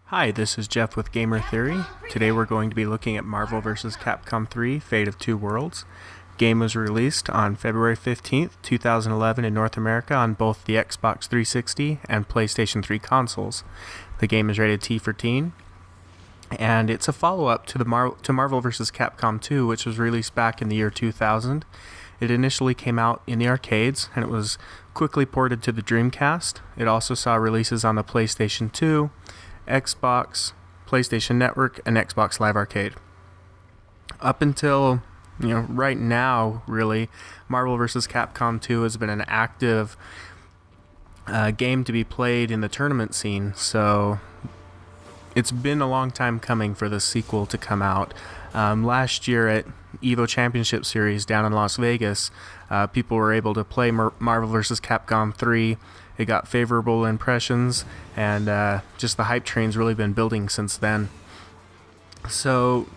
Hi, this is Jeff with Gamer Theory. Today we're going to be looking at Marvel vs. Capcom 3 Fate of Two Worlds. Game was released on February 15th, 2011 in North America on both the Xbox 360 and PlayStation 3 consoles. The game is rated T for Teen, and it's a follow-up to Marvel vs. Capcom 2, which was released back in the year 2000. It initially came out in the arcades, and it was quickly ported to the Dreamcast. It also saw releases on the PlayStation 2, Xbox, PlayStation Network, and Xbox Live Arcade. Up until, right now, really, Marvel vs. Capcom 2 has been an active game to be played in the tournament scene, so it's been a long time coming for the sequel to come out. Last year at EVO Championship Series down in Las Vegas, people were able to play Marvel vs. Capcom 3. It got favorable impressions, and just the hype train's really been building since then. So,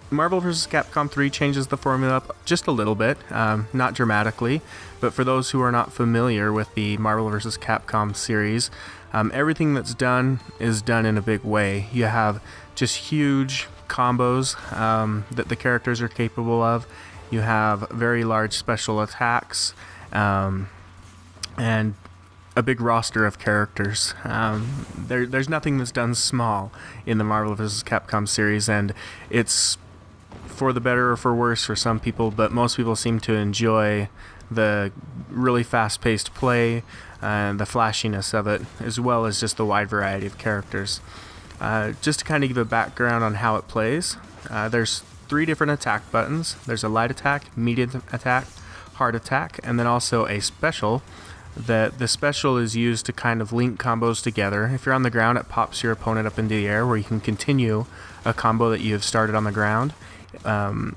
Marvel vs. Capcom 3 changes the formula up just a little bit, not dramatically, but for those who are not familiar with the Marvel vs. Capcom series, everything that's done is done in a big way. You have just huge combos that the characters are capable of. You have very large special attacks, and a big roster of characters. There's nothing that's done small in the Marvel vs. Capcom series, and it's for the better or for worse for some people, but most people seem to enjoy the really fast-paced play and the flashiness of it, as well as just the wide variety of characters. Just to kind of give a background on how it plays, there's 3 different attack buttons. There's a light attack, medium attack, hard attack, and then also a special. The special is used to kind of link combos together. If you're on the ground, it pops your opponent up into the air where you can continue a combo that you have started on the ground.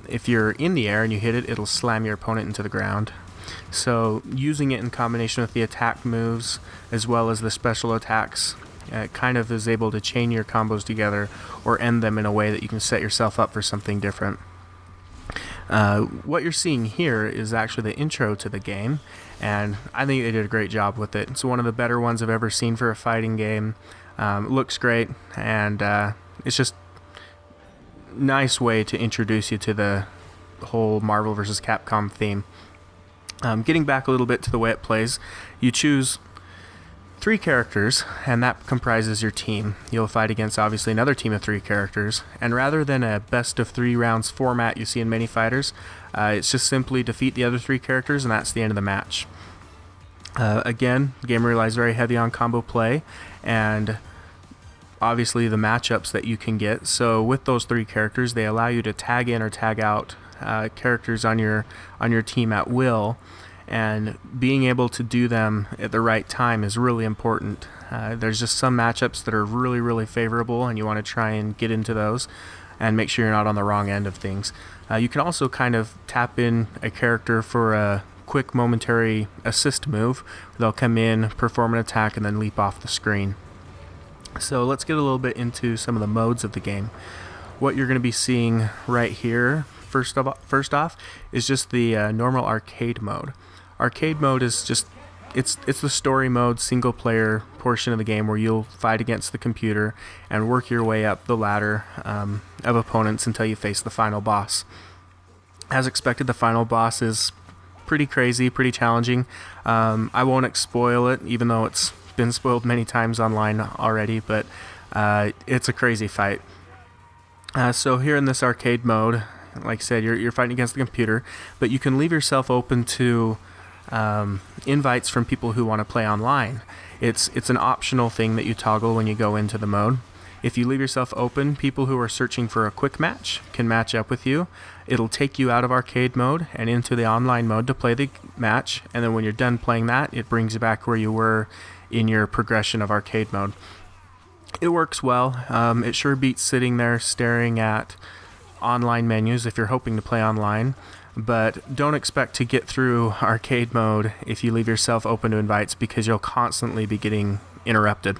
If you're in the air and you hit it, it'll slam your opponent into the ground. So using it in combination with the attack moves as well as the special attacks, it kind of is able to chain your combos together or end them in a way that you can set yourself up for something different. What you're seeing here is actually the intro to the game, and I think they did a great job with it. It's one of the better ones I've ever seen for a fighting game. It looks great, and it's just a nice way to introduce you to the whole Marvel vs. Capcom theme. Getting back a little bit to the way it plays, you choose 3 characters, and that comprises your team. You'll fight against, obviously, another team of 3 characters, and rather than a best-of-3 rounds format you see in many fighters, it's just simply defeat the other 3 characters, and that's the end of the match. Again, the game relies very heavy on combo play, and obviously the matchups that you can get. So with those 3 characters, they allow you to tag in or tag out characters on your team at will, and being able to do them at the right time is really important. There's just some matchups that are really, really favorable, and you want to try and get into those and make sure you're not on the wrong end of things. You can also kind of tap in a character for a quick momentary assist move. They'll come in, perform an attack, and then leap off the screen. So let's get a little bit into some of the modes of the game. What you're going to be seeing right here, first off, is just the normal arcade mode. Arcade mode is just, it's the story mode, single player portion of the game where you'll fight against the computer and work your way up the ladder of opponents until you face the final boss. As expected, the final boss is pretty crazy, pretty challenging. I won't spoil it, even though it's been spoiled many times online already, but it's a crazy fight. So here in this arcade mode, like I said, you're fighting against the computer, but you can leave yourself open to invites from people who want to play online. It's an optional thing that you toggle when you go into the mode. If you leave yourself open, people who are searching for a quick match can match up with you. It'll take you out of arcade mode and into the online mode to play the match, and then when you're done playing that, it brings you back where you were in your progression of arcade mode. It works well. It sure beats sitting there staring at online menus if you're hoping to play online, but don't expect to get through arcade mode if you leave yourself open to invites, because you'll constantly be getting interrupted.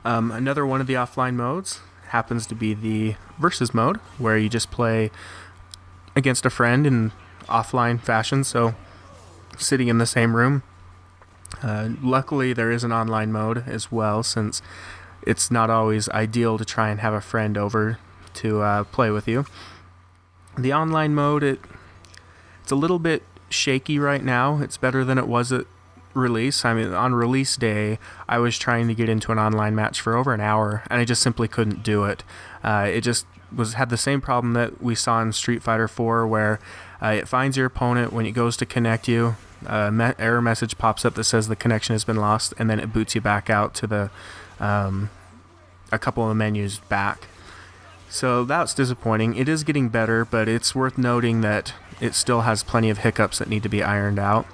Another one of the offline modes happens to be the versus mode, where you just play against a friend in offline fashion, so sitting in the same room. Luckily, there is an online mode as well, since it's not always ideal to try and have a friend over to play with you. The online mode, it's a little bit shaky right now. It's better than it was at release. I mean, on release day, I was trying to get into an online match for over an hour, and I just simply couldn't do it. It just had the same problem that we saw in Street Fighter 4, where it finds your opponent when it goes to connect you. Error message pops up that says the connection has been lost, and then it boots you back out to the a couple of the menus back. So that's disappointing. It is getting better, but it's worth noting that it still has plenty of hiccups that need to be ironed out.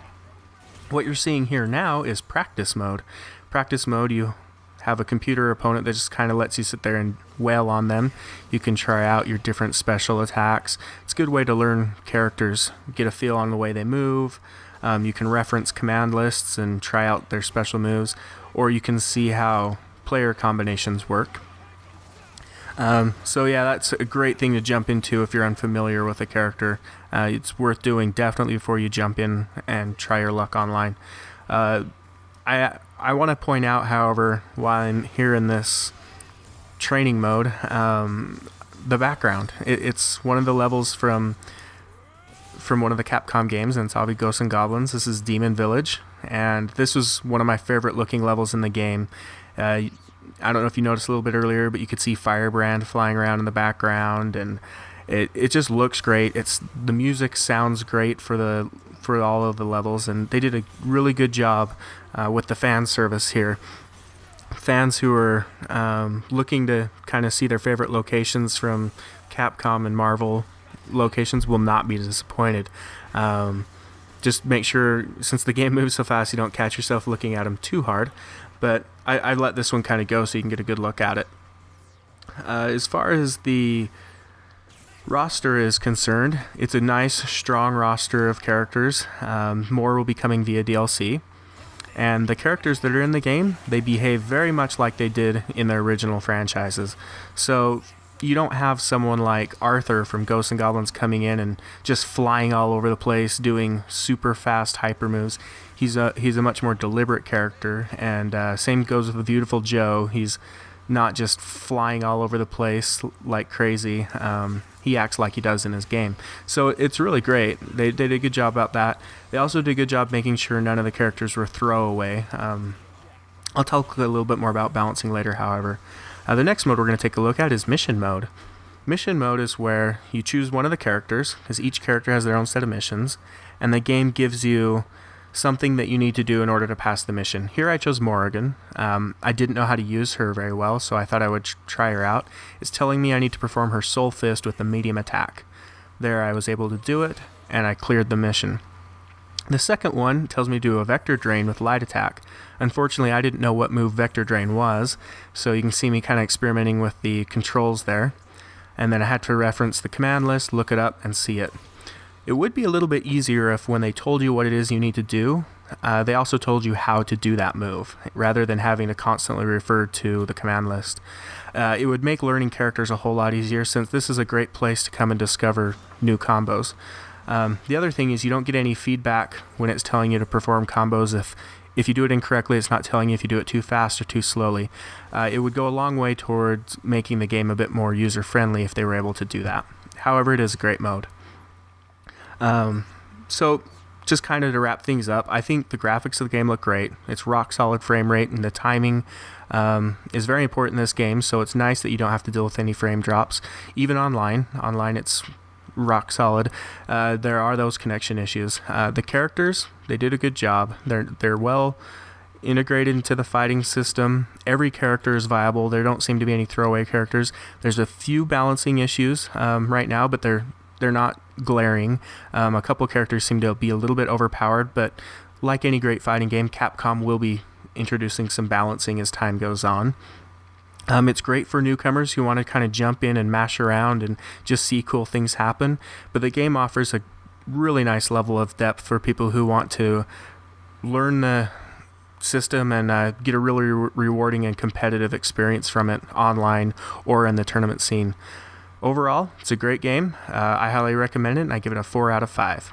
What you're seeing here now is practice mode. Practice mode, you have a computer opponent that just kind of lets you sit there and wail on them. You can try out your different special attacks. It's a good way to learn characters, get a feel on the way they move. You can reference command lists and try out their special moves, or you can see how player combinations work. So yeah, that's a great thing to jump into if you're unfamiliar with a character. It's worth doing definitely before you jump in and try your luck online. I want to point out, however, while I'm here in this training mode, the background. It's one of the levels from one of the Capcom games, and it's obviously Ghosts and Goblins. This is Demon Village, and this was one of my favorite looking levels in the game. I don't know if you noticed a little bit earlier, but you could see Firebrand flying around in the background, and it just looks great. The music sounds great for all of the levels, and they did a really good job with the fan service here. Fans who are looking to kind of see their favorite locations from Capcom and Marvel locations will not be disappointed. Just make sure, since the game moves so fast, you don't catch yourself looking at them too hard. But I let this one kind of go so you can get a good look at it. As far as the roster is concerned, it's a nice, strong roster of characters. More will be coming via DLC. And the characters that are in the game, they behave very much like they did in their original franchises. So you don't have someone like Arthur from Ghosts and Goblins coming in and just flying all over the place, doing super fast hyper moves. He's a much more deliberate character, and same goes with the Beautiful Joe. He's not just flying all over the place like crazy. He acts like he does in his game. So it's really great. They did a good job about that. They also did a good job making sure none of the characters were throwaway. I'll talk a little bit more about balancing later, however. The next mode we're going to take a look at is mission mode. Mission mode is where you choose one of the characters, because each character has their own set of missions, and the game gives you something that you need to do in order to pass the mission. Here I chose Morrigan. I didn't know how to use her very well, so I thought I would try her out. It's telling me I need to perform her Soul Fist with a medium attack. There I was able to do it, and I cleared the mission. The second one tells me to do a Vector Drain with Light Attack. Unfortunately, I didn't know what move Vector Drain was, so you can see me kind of experimenting with the controls there. And then I had to reference the command list, look it up, and see it. It would be a little bit easier if when they told you what it is you need to do, they also told you how to do that move, rather than having to constantly refer to the command list. It would make learning characters a whole lot easier, since this is a great place to come and discover new combos. The other thing is you don't get any feedback when it's telling you to perform combos. If you do it incorrectly, it's not telling you if you do it too fast or too slowly. It would go a long way towards making the game a bit more user-friendly if they were able to do that. However, it is a great mode. So just kind of to wrap things up, I think the graphics of the game look great. It's rock solid frame rate, and the timing is very important in this game, so it's nice that you don't have to deal with any frame drops. Even online it's rock solid. There are those connection issues. The characters, they did a good job. They're well integrated into the fighting system. Every character is viable. There don't seem to be any throwaway characters. There's a few balancing issues right now, but they're not glaring. A couple characters seem to be a little bit overpowered, but like any great fighting game, Capcom will be introducing some balancing as time goes on. It's great for newcomers who want to kind of jump in and mash around and just see cool things happen, but the game offers a really nice level of depth for people who want to learn the system and get a really rewarding and competitive experience from it online or in the tournament scene. Overall, it's a great game. I highly recommend it, and I give it a 4 out of 5.